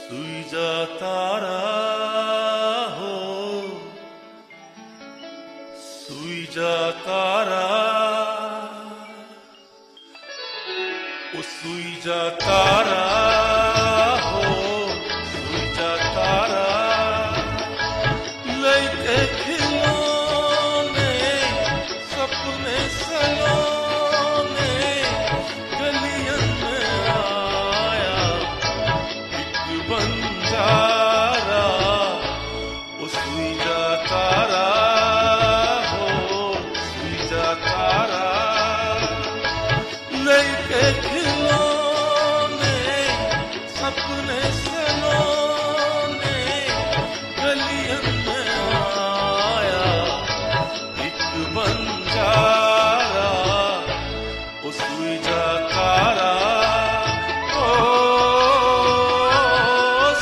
सुई जा तारा हो, सुई जा तारा, ओ सुई जा तारा हो, सुई जा तारा, लेके खिलौने सपने सलोने गलियन में आया एक बंजारा, ओ सुई जा तारा हो, सुई जा तारा, लेके खिलौने सपने सलोने गलियन में आया एक बंजारा, ओ सुई जा तारा, ओ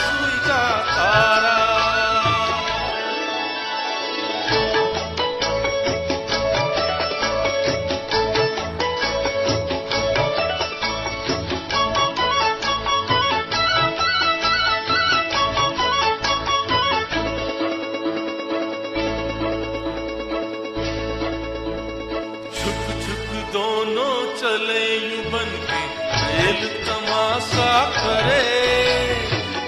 सुई जा तारा। छुक छुक दोनों चले यूं बन के खेल तमाशा करे,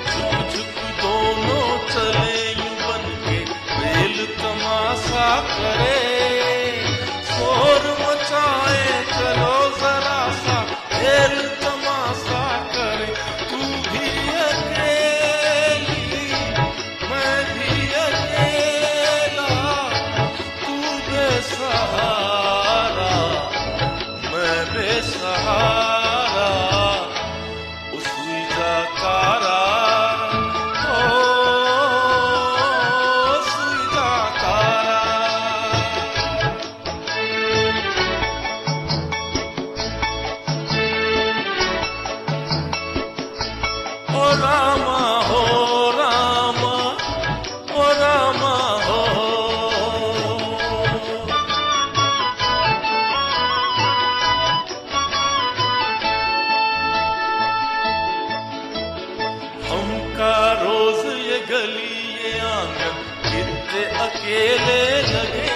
छुक छुक दोनों चले यूं बन के खेल तमाशा करे, शोर मचाए चलो जरा सा खेल तमाशा करे, तू भी अकेली मैं भी अकेला, तू बेसहारा मैं बेसहारा, ओ सुई जा तारा, ओ सुई जा तारा। ओ रामा हो रामा, ओ रामा हो, हमका रोज ये गली ये आंगन कितने अकेले लगे,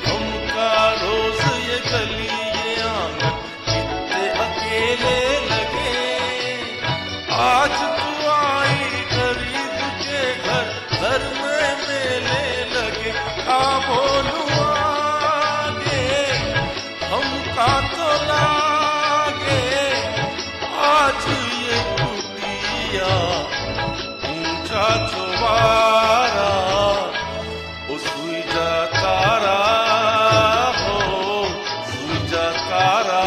हमका रोज ये गली ये आंगन कितने अकेले लगे, आज तू आई गरीब के घर, घर में मेले लगे, आ बोलूं आगे हमका तो लागे आज ये कुटिया ऊंचा चौबारा, ओ सुई जा तारा हो, सुई जा तारा।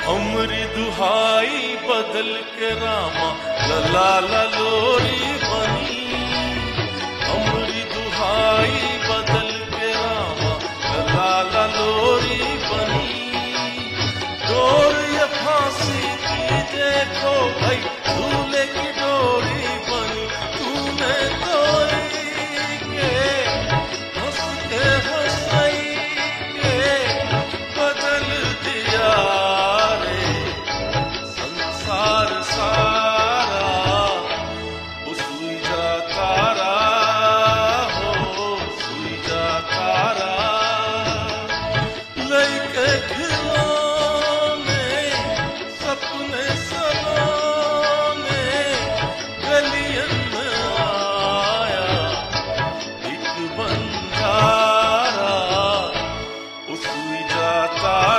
हमरी दुहाई बदल के रामा लला ललोरी बनी, हमरी दुहाई बदल के रामा लला ललोरी बनी, डोर ये फांसी की देखो भाई झूले की डोरी बनी, तूने तोरी के हंस के हंसाई के बदल दिया संसार सारा, ओ सुई जा तारा हो, सुई जा तारा, लेके खिलौने सपने सलोने गलियन में आया एक बंजारा, ओ सुई जा तारा।